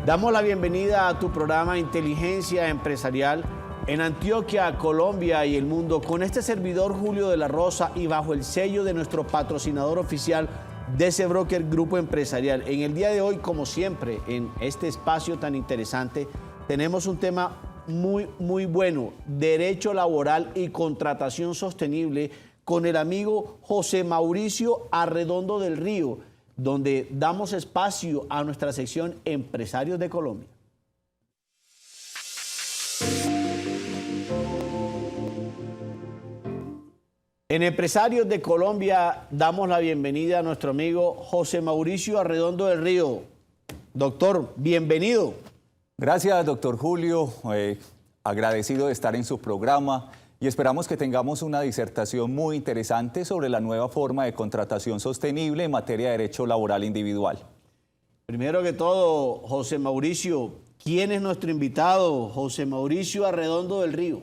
Damos la bienvenida a tu programa Inteligencia Empresarial en Antioquia, Colombia y el mundo, con este servidor Julio de la Rosa y bajo el sello de nuestro patrocinador oficial DC Broker Grupo Empresarial. En el día de hoy, como siempre, en este espacio tan interesante, tenemos un tema muy bueno: derecho laboral y contratación sostenible, con el amigo José Mauricio Arredondo del Río, donde damos espacio a nuestra sección Empresarios de Colombia. En Empresarios de Colombia damos la bienvenida a nuestro amigo José Mauricio Arredondo del Río. Doctor, bienvenido. Gracias, doctor Julio. Agradecido de estar en su programa y esperamos que tengamos una disertación muy interesante sobre la nueva forma de contratación sostenible en materia de derecho laboral individual. Primero que todo, José Mauricio, ¿quién es nuestro invitado? José Mauricio Arredondo del Río.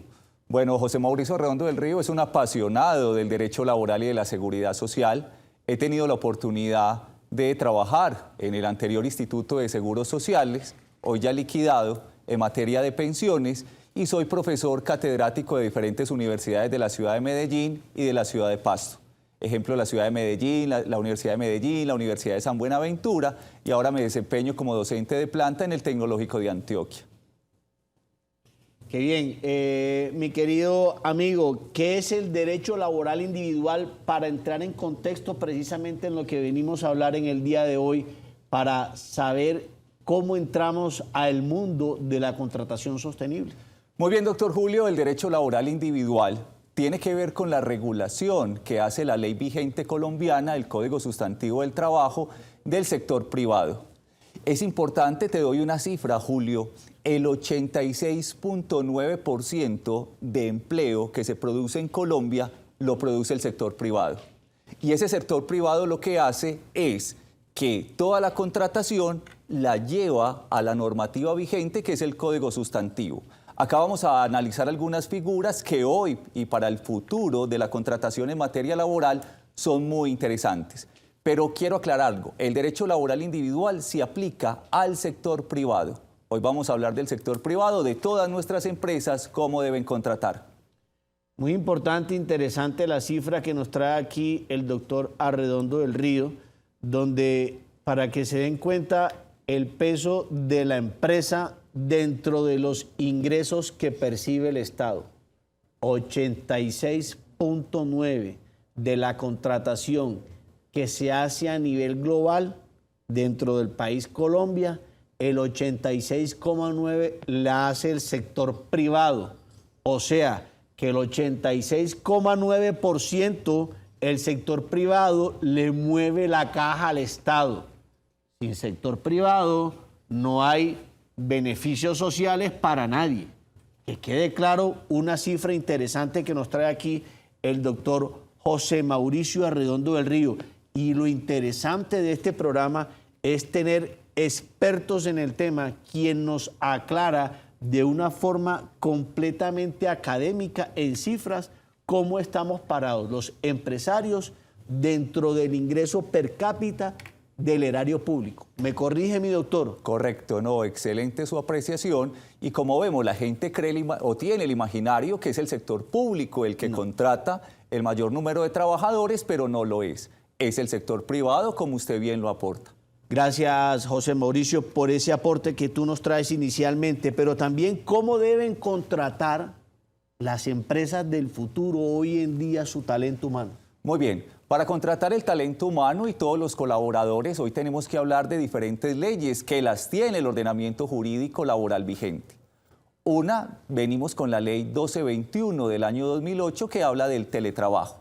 Bueno, José Mauricio Arredondo del Río es un apasionado del derecho laboral y de la seguridad social. He tenido la oportunidad de trabajar en el anterior Instituto de Seguros Sociales, hoy ya liquidado, en materia de pensiones, y soy profesor catedrático de diferentes universidades de la ciudad de Medellín y de la ciudad de Pasto. Ejemplo, la ciudad de Medellín, la Universidad de Medellín, la Universidad de San Buenaventura, y ahora me desempeño como docente de planta en el Tecnológico de Antioquia. Qué bien. Mi querido amigo, ¿qué es el derecho laboral individual, para entrar en contexto precisamente en lo que venimos a hablar en el día de hoy, para saber cómo entramos al mundo de la contratación sostenible? Muy bien, doctor Julio, el derecho laboral individual tiene que ver con la regulación que hace la ley vigente colombiana, el Código Sustantivo del Trabajo, del sector privado. Es importante, te doy una cifra, Julio: el 86.9% de empleo que se produce en Colombia lo produce el sector privado. Y ese sector privado lo que hace es que toda la contratación la lleva a la normativa vigente, que es el Código Sustantivo. Acá vamos a analizar algunas figuras que hoy y para el futuro de la contratación en materia laboral son muy interesantes. Pero quiero aclarar algo: el derecho laboral individual se aplica al sector privado. Hoy vamos a hablar del sector privado, de todas nuestras empresas, cómo deben contratar. Muy importante, interesante la cifra que nos trae aquí el doctor Arredondo del Río, donde, para que se den cuenta el peso de la empresa dentro de los ingresos que percibe el Estado. 86.9% de la contratación que se hace a nivel global dentro del país Colombia, el 86.9% la hace el sector privado. O sea, que el 86.9% el sector privado le mueve la caja al Estado. Sin sector privado no hay beneficios sociales para nadie. Que quede claro una cifra interesante que nos trae aquí el doctor José Mauricio Arredondo del Río. Y lo interesante de este programa es tener expertos en el tema, quien nos aclara de una forma completamente académica, en cifras, cómo estamos parados los empresarios dentro del ingreso per cápita del erario público. ¿Me corrige, mi doctor? Correcto, no, excelente su apreciación. Y como vemos, la gente cree o tiene el imaginario que es el sector público el que contrata el mayor número de trabajadores, pero no lo es. Es el sector privado, como usted bien lo aporta. Gracias, José Mauricio, por ese aporte que tú nos traes inicialmente, pero también cómo deben contratar las empresas del futuro hoy en día su talento humano. Muy bien, para contratar el talento humano y todos los colaboradores, hoy tenemos que hablar de diferentes leyes que las tiene el ordenamiento jurídico laboral vigente. Una, venimos con la ley 1221 del año 2008, que habla del teletrabajo.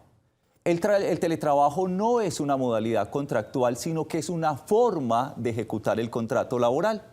El teletrabajo no es una modalidad contractual, sino que es una forma de ejecutar el contrato laboral,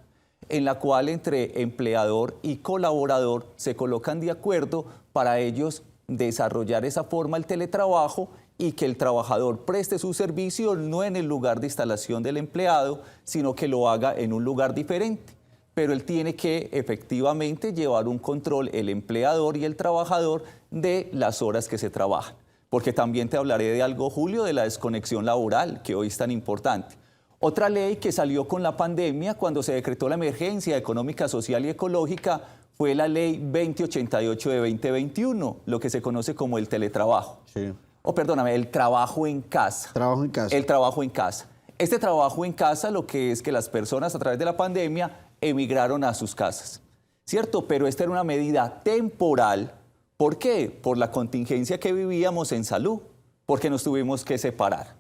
en la cual entre empleador y colaborador se colocan de acuerdo para ellos desarrollar esa forma del teletrabajo, y que el trabajador preste su servicio no en el lugar de instalación del empleado, sino que lo haga en un lugar diferente. Pero él tiene que efectivamente llevar un control, el empleador y el trabajador, de las horas que se trabajan. Porque también te hablaré de algo, Julio, de la desconexión laboral, que hoy es tan importante. Otra ley que salió con la pandemia cuando se decretó la emergencia económica, social y ecológica fue la ley 2088 de 2021, lo que se conoce como el teletrabajo. Sí. O perdóname, el trabajo en casa. Trabajo en casa. El trabajo en casa. Este trabajo en casa lo que es que las personas a través de la pandemia emigraron a sus casas, ¿cierto? Pero esta era una medida temporal. ¿Por qué? Por la contingencia que vivíamos en salud, porque nos tuvimos que separar.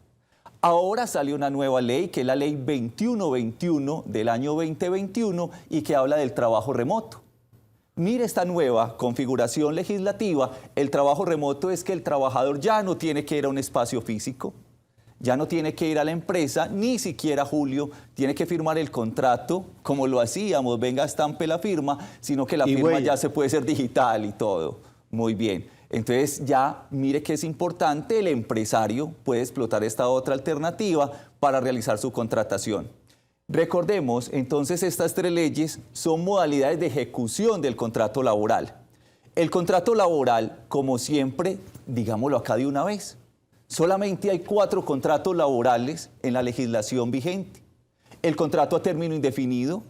Ahora salió una nueva ley, que es la ley 2121 del año 2021 y que habla del trabajo remoto. Mire esta nueva configuración legislativa. El trabajo remoto es que el trabajador ya no tiene que ir a un espacio físico, ya no tiene que ir a la empresa, ni siquiera, Julio, tiene que firmar el contrato como lo hacíamos, venga, estampe la firma, sino que la firma huella. ya se puede ser digital y todo. Muy bien. Entonces ya mire que es importante, el empresario puede explotar esta otra alternativa para realizar su contratación. Recordemos, entonces, estas tres leyes son modalidades de ejecución del contrato laboral. El contrato laboral, como siempre, digámoslo acá de una vez, solamente hay 4 contratos laborales en la legislación vigente. El contrato a término indefinido,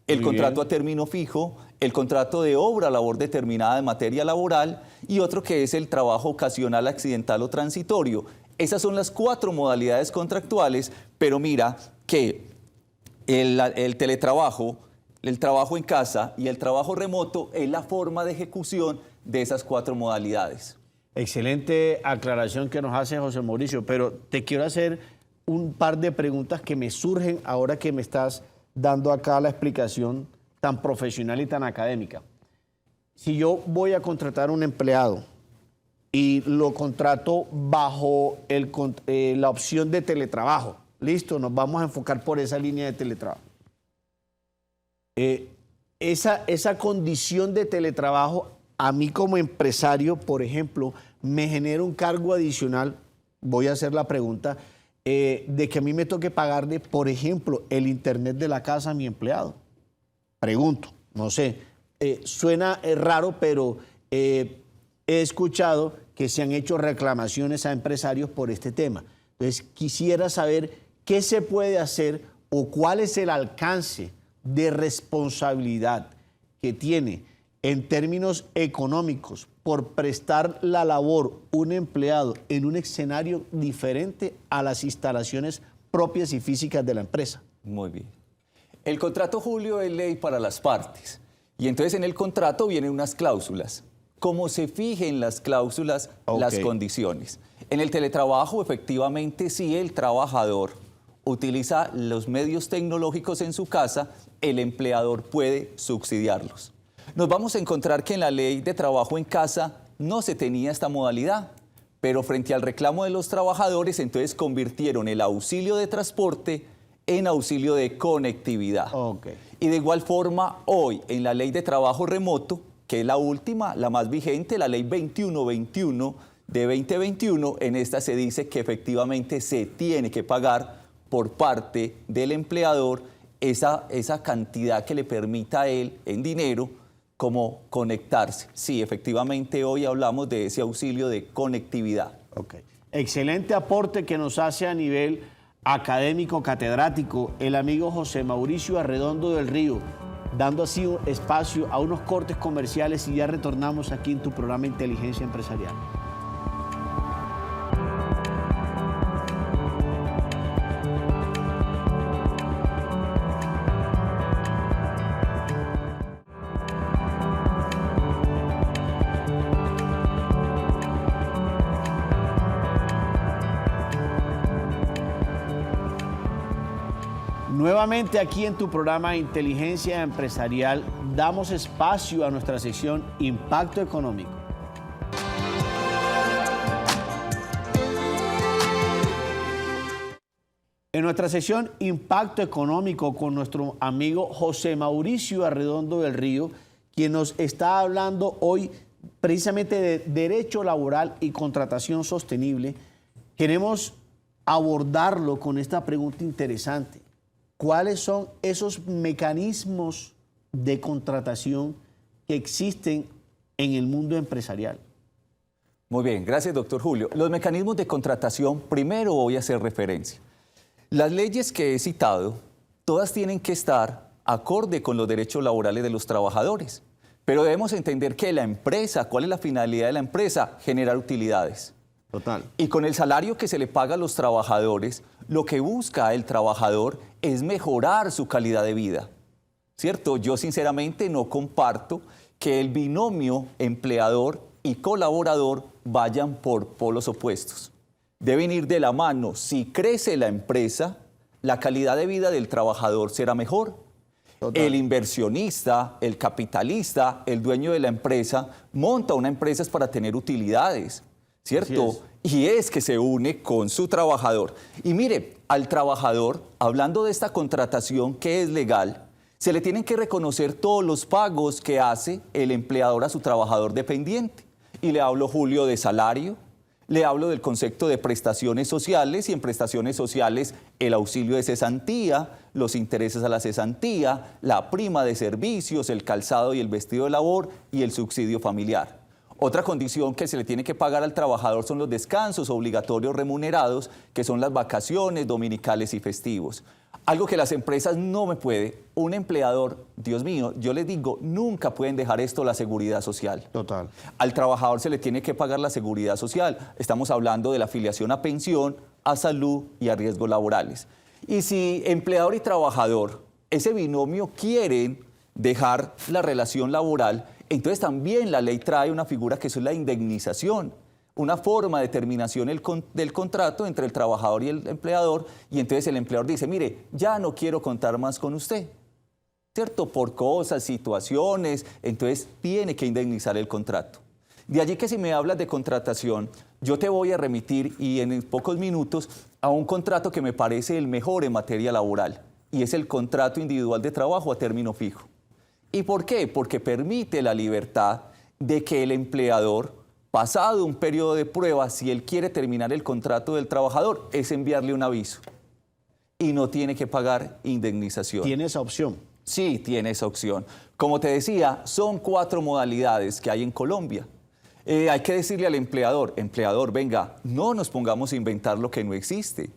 el contrato a término fijo, el contrato de obra, labor determinada de materia laboral y otro que es el trabajo ocasional, accidental o transitorio. Esas son las 4 modalidades contractuales, pero mira que el teletrabajo, el trabajo en casa y el trabajo remoto es la forma de ejecución de esas 4 modalidades. Excelente aclaración que nos hace José Mauricio, pero te quiero hacer un par de preguntas que me surgen ahora que me estás dando acá la explicación tan profesional y tan académica. Si yo voy a contratar un empleado y lo contrato bajo la opción de teletrabajo, listo, nos vamos a enfocar por esa línea de teletrabajo. Esa condición de teletrabajo, a mí como empresario, por ejemplo, me genera un cargo adicional, voy a hacer la pregunta, de que a mí me toque pagarle, por ejemplo, el internet de la casa a mi empleado. Pregunto, no sé, suena raro, pero he escuchado que se han hecho reclamaciones a empresarios por este tema. Entonces, quisiera saber qué se puede hacer o cuál es el alcance de responsabilidad que tiene en términos económicos por prestar la labor un empleado en un escenario diferente a las instalaciones propias y físicas de la empresa. Muy bien. El contrato, Julio, es ley para las partes. Y entonces en el contrato vienen unas cláusulas. Cómo se fijen las cláusulas, las condiciones. En el teletrabajo, efectivamente, si el trabajador utiliza los medios tecnológicos en su casa, el empleador puede subsidiarlos. Nos vamos a encontrar que en la ley de trabajo en casa no se tenía esta modalidad, pero frente al reclamo de los trabajadores, entonces convirtieron el auxilio de transporte en auxilio de conectividad. Y de igual forma, hoy en la ley de trabajo remoto, que es la última, la más vigente, la ley 2121 de 2021, en esta se dice que efectivamente se tiene que pagar por parte del empleador esa cantidad que le permita a él en dinero como conectarse. Sí, efectivamente hoy hablamos de ese auxilio de conectividad. Excelente aporte que nos hace a nivel académico, catedrático, el amigo José Mauricio Arredondo del Río, dando así un espacio a unos cortes comerciales y ya retornamos aquí en tu programa Inteligencia Empresarial. Nuevamente aquí en tu programa Inteligencia Empresarial damos espacio a nuestra sección Impacto Económico. En nuestra sección Impacto Económico con nuestro amigo José Mauricio Arredondo del Río, quien nos está hablando hoy precisamente de derecho laboral y contratación sostenible, queremos abordarlo con esta pregunta interesante. ¿Cuáles son esos mecanismos de contratación que existen en el mundo empresarial? Muy bien, gracias, doctor Julio. Los mecanismos de contratación, primero voy a hacer referencia. Las leyes que he citado, todas tienen que estar acorde con los derechos laborales de los trabajadores. Pero debemos entender que la empresa, ¿cuál es la finalidad de la empresa? Generar utilidades. Total. Y con el salario que se le paga a los trabajadores, lo que busca el trabajador es mejorar su calidad de vida. ¿Cierto? Yo sinceramente no comparto que el binomio empleador y colaborador vayan por polos opuestos. Deben ir de la mano. Si crece la empresa, la calidad de vida del trabajador será mejor. Total. El inversionista, el capitalista, el dueño de la empresa, monta una empresa para tener utilidades, ¿cierto? Y es que se une con su trabajador. Y mire, al trabajador, hablando de esta contratación que es legal, se le tienen que reconocer todos los pagos que hace el empleador a su trabajador dependiente. Y le hablo, Julio, de salario, le hablo del concepto de prestaciones sociales, y en prestaciones sociales el auxilio de cesantía, los intereses a la cesantía, la prima de servicios, el calzado y el vestido de labor y el subsidio familiar. Otra condición que se le tiene que pagar al trabajador son los descansos obligatorios remunerados, que son las vacaciones dominicales y festivos. Algo que las empresas no me puede. Un empleador, Dios mío, yo les digo, nunca pueden dejar esto la seguridad social. Total. Al trabajador se le tiene que pagar la seguridad social. Estamos hablando de la afiliación a pensión, a salud y a riesgos laborales. Y si empleador y trabajador, ese binomio, quieren dejar la relación laboral, entonces también la ley trae una figura que es la indemnización, una forma de terminación del contrato entre el trabajador y el empleador, y entonces el empleador dice, mire, ya no quiero contar más con usted, ¿cierto? Por cosas, situaciones, entonces tiene que indemnizar el contrato. De allí que si me hablas de contratación, yo te voy a remitir, y en pocos minutos, a un contrato que me parece el mejor en materia laboral, y es el contrato individual de trabajo a término fijo. ¿Y por qué? Porque permite la libertad de que el empleador, pasado un periodo de prueba, si él quiere terminar el contrato del trabajador, es enviarle un aviso y no tiene que pagar indemnización. ¿Tiene esa opción? Sí, tiene esa opción. Como te decía, son 4 modalidades que hay en Colombia. Hay que decirle al empleador, venga, no nos pongamos a inventar lo que no existe.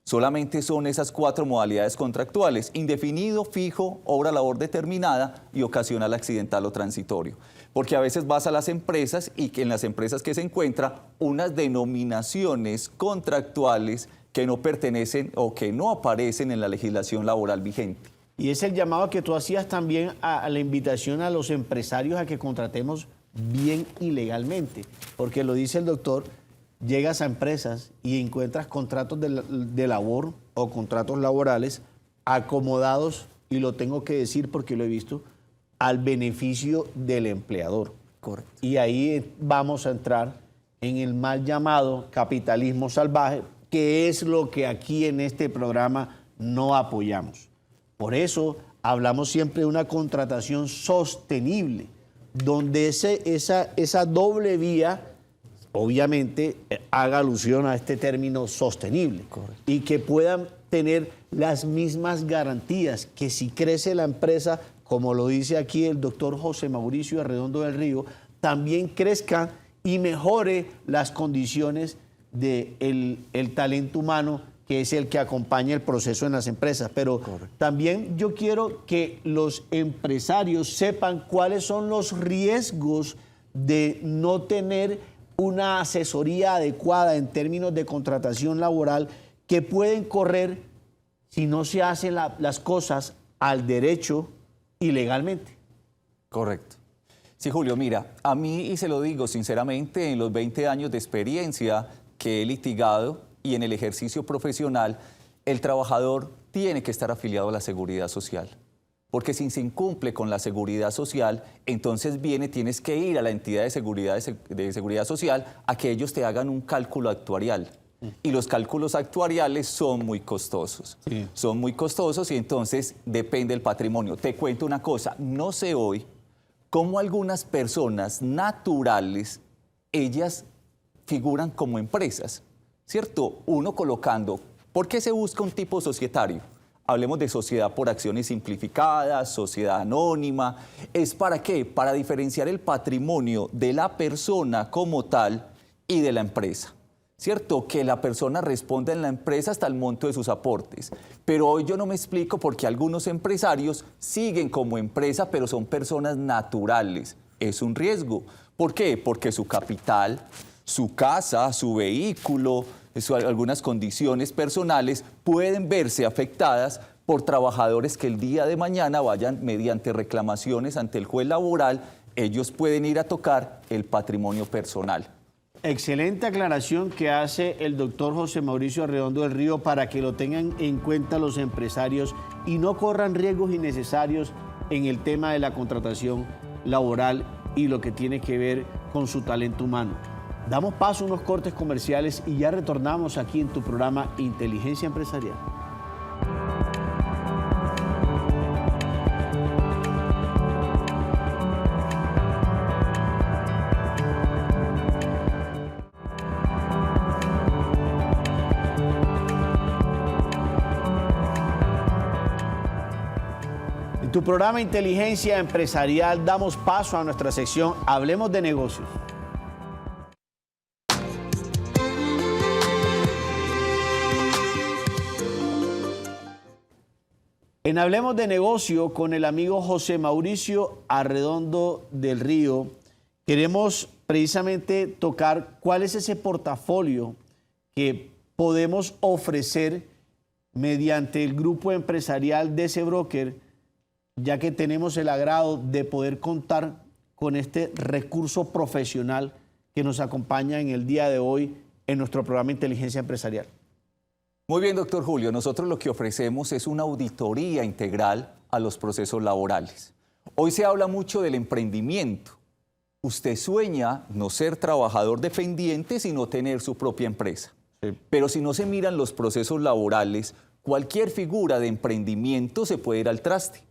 Solamente son esas 4 modalidades contractuales: indefinido, fijo, obra labor determinada y ocasional, accidental o transitorio. Porque a veces vas a las empresas y que en las empresas que se encuentra unas denominaciones contractuales que no pertenecen o que no aparecen en la legislación laboral vigente. Y es el llamado que tú hacías también a la invitación a los empresarios a que contratemos bien y legalmente. Porque lo dice el doctor, llegas a empresas y encuentras contratos de labor o contratos laborales acomodados, y lo tengo que decir porque lo he visto, al beneficio del empleador. Correcto. Y ahí vamos a entrar en el mal llamado capitalismo salvaje, que es lo que aquí en este programa no apoyamos. Por eso hablamos siempre de una contratación sostenible, donde esa doble vía, obviamente, haga alusión a este término sostenible. Correcto. Y que puedan tener las mismas garantías, que si crece la empresa, como lo dice aquí el doctor José Mauricio Arredondo del Río, también crezca y mejore las condiciones del talento humano, que es el que acompaña el proceso en las empresas. Pero correcto, también yo quiero que los empresarios sepan cuáles son los riesgos de no tener una asesoría adecuada en términos de contratación laboral, que pueden correr si no se hacen las cosas al derecho y legalmente. Correcto. Sí, Julio, mira, a mí, y se lo digo sinceramente, en los 20 años de experiencia que he litigado y en el ejercicio profesional, el trabajador tiene que estar afiliado a la Seguridad Social. Porque si se incumple con la Seguridad Social, entonces tienes que ir a la entidad de seguridad social a que ellos te hagan un cálculo actuarial. Y los cálculos actuariales son muy costosos. Sí. Son muy costosos, y entonces depende del patrimonio. Te cuento una cosa, no sé hoy cómo algunas personas naturales, ellas figuran como empresas, ¿cierto? Uno colocando, ¿por qué se busca un tipo societario? Hablemos de sociedad por acciones simplificadas, sociedad anónima. ¿Es para qué? Para diferenciar el patrimonio de la persona como tal y de la empresa. ¿cierto? Que la persona responda en la empresa hasta el monto de sus aportes. Pero hoy yo no me explico por qué algunos empresarios siguen como empresa, pero son personas naturales. Es un riesgo. ¿Por qué? Porque su capital, su casa, su vehículo, algunas condiciones personales pueden verse afectadas por trabajadores que el día de mañana vayan mediante reclamaciones ante el juez laboral, ellos pueden ir a tocar el patrimonio personal. Excelente aclaración que hace el doctor José Mauricio Arredondo del Río para que lo tengan en cuenta los empresarios y no corran riesgos innecesarios en el tema de la contratación laboral y lo que tiene que ver con su talento humano. Damos paso a unos cortes comerciales y ya retornamos aquí en tu programa Inteligencia Empresarial. En tu programa Inteligencia Empresarial damos paso a nuestra sección Hablemos de Negocios. En Hablemos de Negocio con el amigo José Mauricio Arredondo del Río, queremos precisamente tocar cuál es ese portafolio que podemos ofrecer mediante el grupo empresarial DC Broker, ya que tenemos el agrado de poder contar con este recurso profesional que nos acompaña en el día de hoy en nuestro programa Inteligencia Empresarial. Muy bien, doctor Julio. Nosotros lo que ofrecemos es una auditoría integral a los procesos laborales. Hoy se habla mucho del emprendimiento. Usted sueña no ser trabajador dependiente, sino tener su propia empresa. Sí. Pero si no se miran los procesos laborales, cualquier figura de emprendimiento se puede ir al traste.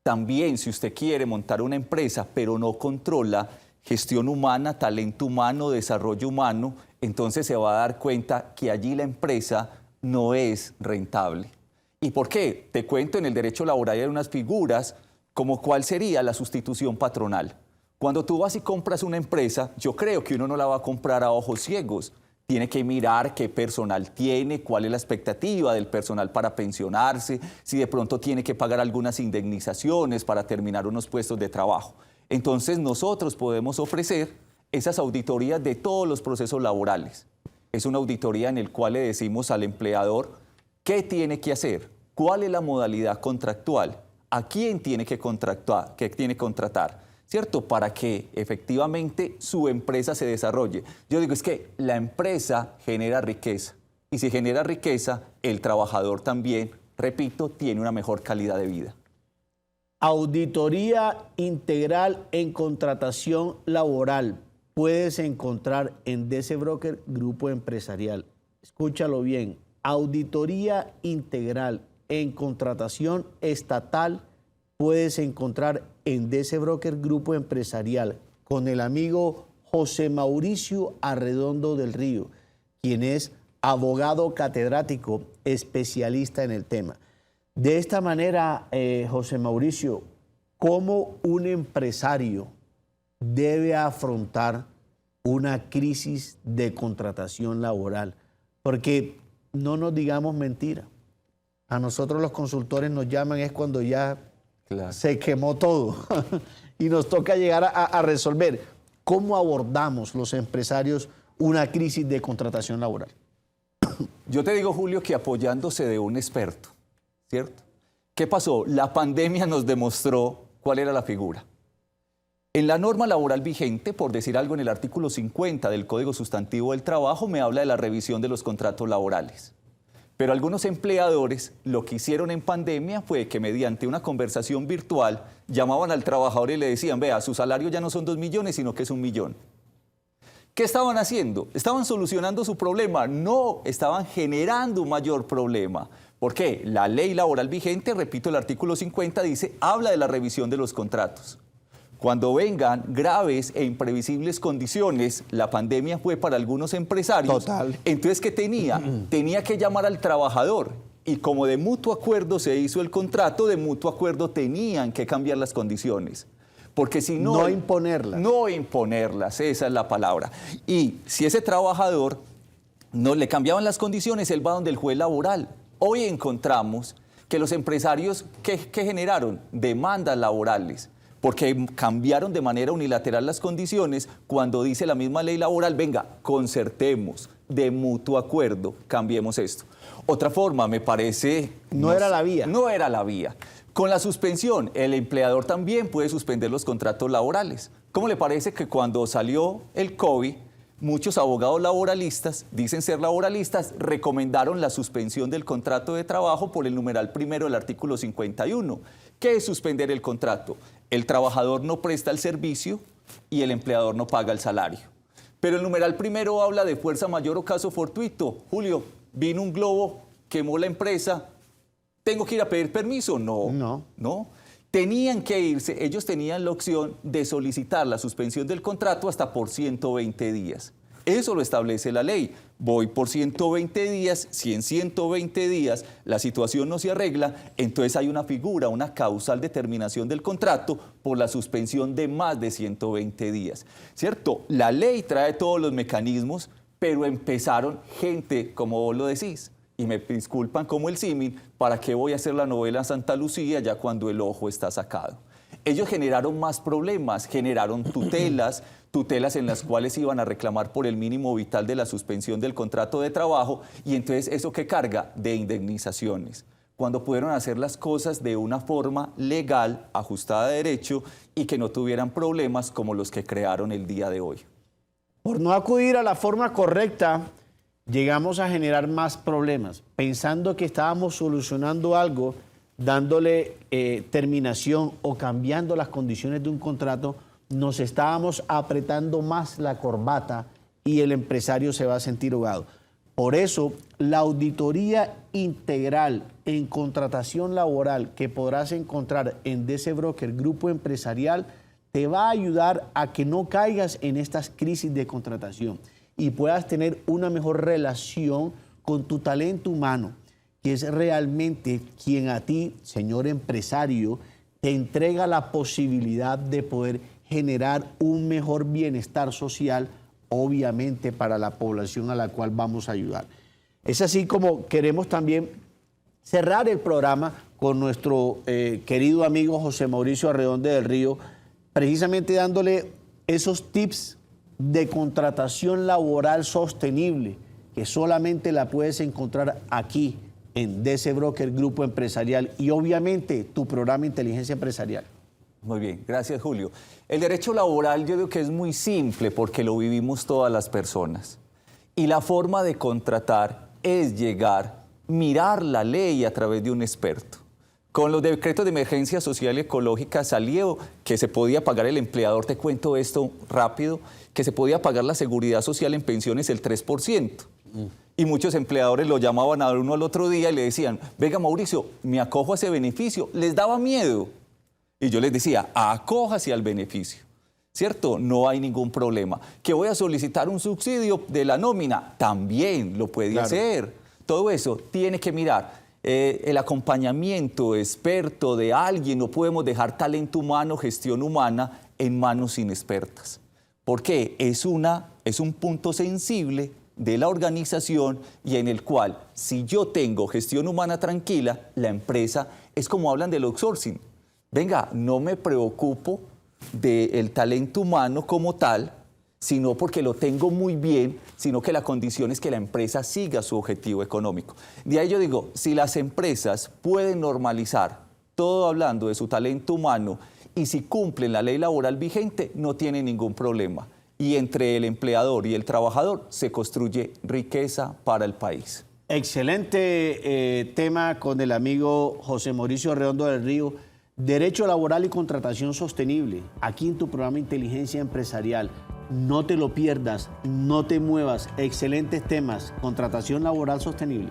También, si usted quiere montar una empresa, pero no controla gestión humana, talento humano, desarrollo humano, entonces se va a dar cuenta que allí la empresa no es rentable. ¿Y por qué? Te cuento, en el derecho laboral hay unas figuras como cuál sería la sustitución patronal. Cuando tú vas y compras una empresa, yo creo que uno no la va a comprar a ojos ciegos. Tiene que mirar qué personal tiene, cuál es la expectativa del personal para pensionarse, si de pronto tiene que pagar algunas indemnizaciones para terminar unos puestos de trabajo. Entonces nosotros podemos ofrecer esas auditorías de todos los procesos laborales. Es una auditoría en la cual le decimos al empleador qué tiene que hacer, cuál es la modalidad contractual, a quién tiene que contratar, ¿cierto? Para que efectivamente su empresa se desarrolle. Yo digo, es que la empresa genera riqueza y si genera riqueza, el trabajador también, repito, tiene una mejor calidad de vida. Auditoría integral en contratación laboral. Puedes encontrar en DC Broker Grupo Empresarial. Escúchalo bien. Auditoría integral en contratación estatal puedes encontrar en DC Broker Grupo Empresarial con el amigo José Mauricio Arredondo del Río, quien es abogado catedrático especialista en el tema. De esta manera, José Mauricio, ¿cómo un empresario debe afrontar una crisis de contratación laboral? Porque no nos digamos mentira. A nosotros los consultores nos llaman es cuando ya se quemó todo y nos toca llegar a resolver. ¿Cómo abordamos los empresarios una crisis de contratación laboral? Yo te digo, Julio, que apoyándose de un experto, ¿cierto? ¿Qué pasó? La pandemia nos demostró cuál era la figura. En la norma laboral vigente, por decir algo, en el artículo 50 del Código Sustantivo del Trabajo, me habla de la revisión de los contratos laborales. Pero algunos empleadores lo que hicieron en pandemia fue que mediante una conversación virtual llamaban al trabajador y le decían, vea, su salario ya no son 2 millones, sino que es 1 millón. ¿Qué estaban haciendo? ¿Estaban solucionando su problema? No, estaban generando un mayor problema. ¿Por qué? La ley laboral vigente, repito, el artículo 50 dice, habla de la revisión de los contratos. Cuando vengan graves e imprevisibles condiciones, la pandemia fue para algunos empresarios. Total. Entonces, ¿qué tenía? Tenía que llamar al trabajador. Y como de mutuo acuerdo se hizo el contrato, de mutuo acuerdo tenían que cambiar las condiciones. Porque si no... No imponerlas. No imponerlas, esa es la palabra. Y si ese trabajador no le cambiaban las condiciones, él va donde el juez laboral. Hoy encontramos que los empresarios, ¿qué generaron? Demandas laborales, porque cambiaron de manera unilateral las condiciones cuando dice la misma ley laboral, venga, concertemos, de mutuo acuerdo, cambiemos esto. Otra forma, me parece... No era la vía. No era la vía. Con la suspensión, el empleador también puede suspender los contratos laborales. ¿Cómo le parece que cuando salió el COVID, muchos abogados laboralistas, dicen ser laboralistas, recomendaron la suspensión del contrato de trabajo por el numeral primero del artículo 51? ¿Qué es suspender el contrato? El trabajador no presta el servicio y el empleador no paga el salario. Pero el numeral primero habla de fuerza mayor o caso fortuito. Julio, vino un globo, quemó la empresa, ¿tengo que ir a pedir permiso? No. Tenían que irse, ellos tenían la opción de solicitar la suspensión del contrato hasta por 120 días. Eso lo establece la ley. Voy por 120 días, si en 120 días la situación no se arregla, entonces hay una figura, una causal de terminación del contrato por la suspensión de más de 120 días. ¿Cierto? La ley trae todos los mecanismos, pero empezaron gente, como vos lo decís, y me disculpan como el símil, ¿para qué voy a hacer la novela Santa Lucía ya cuando el ojo está sacado? Ellos generaron más problemas, generaron tutelas en las cuales iban a reclamar por el mínimo vital de la suspensión del contrato de trabajo, y entonces ¿eso qué carga? De indemnizaciones. Cuando pudieron hacer las cosas de una forma legal, ajustada a derecho, y que no tuvieran problemas como los que crearon el día de hoy. Por no acudir a la forma correcta, llegamos a generar más problemas, pensando que estábamos solucionando algo, dándole terminación o cambiando las condiciones de un contrato, nos estábamos apretando más la corbata y el empresario se va a sentir ahogado. Por eso, la auditoría integral en contratación laboral que podrás encontrar en DC Broker Grupo Empresarial te va a ayudar a que no caigas en estas crisis de contratación y puedas tener una mejor relación con tu talento humano, que es realmente quien a ti, señor empresario, te entrega la posibilidad de poder generar un mejor bienestar social, obviamente para la población a la cual vamos a ayudar. Es así como queremos también cerrar el programa con nuestro querido amigo José Mauricio Arredondo del Río, precisamente dándole esos tips de contratación laboral sostenible que solamente la puedes encontrar aquí en DC Broker Grupo Empresarial y obviamente tu programa Inteligencia Empresarial. Muy bien, gracias Julio. El derecho laboral yo digo que es muy simple porque lo vivimos todas las personas. Y la forma de contratar es llegar, mirar la ley a través de un experto. Con los decretos de emergencia social y ecológica salió que se podía pagar el empleador, te cuento esto rápido, que se podía pagar la seguridad social en pensiones el 3%. Y muchos empleadores lo llamaban a uno al otro día y le decían, venga Mauricio, me acojo a ese beneficio. Les daba miedo. Y yo les decía, acójase al beneficio, ¿cierto? No hay ningún problema. ¿Que voy a solicitar un subsidio de la nómina? También lo puede hacer. Todo eso tiene que mirar. El acompañamiento experto de alguien, no podemos dejar talento humano, gestión humana en manos inexpertas. ¿Por qué? Es un punto sensible de la organización y en el cual, si yo tengo gestión humana tranquila, la empresa es como hablan del outsourcing. Venga, no me preocupo del talento humano como tal, sino porque lo tengo muy bien, sino que la condición es que la empresa siga su objetivo económico. De ahí yo digo, si las empresas pueden normalizar, todo hablando de su talento humano, y si cumplen la ley laboral vigente, no tienen ningún problema. Y entre el empleador y el trabajador se construye riqueza para el país. Excelente tema con el amigo José Mauricio Arredondo del Río. Derecho laboral y contratación sostenible, aquí en tu programa Inteligencia Empresarial. No te lo pierdas, no te muevas. Excelentes temas, contratación laboral sostenible.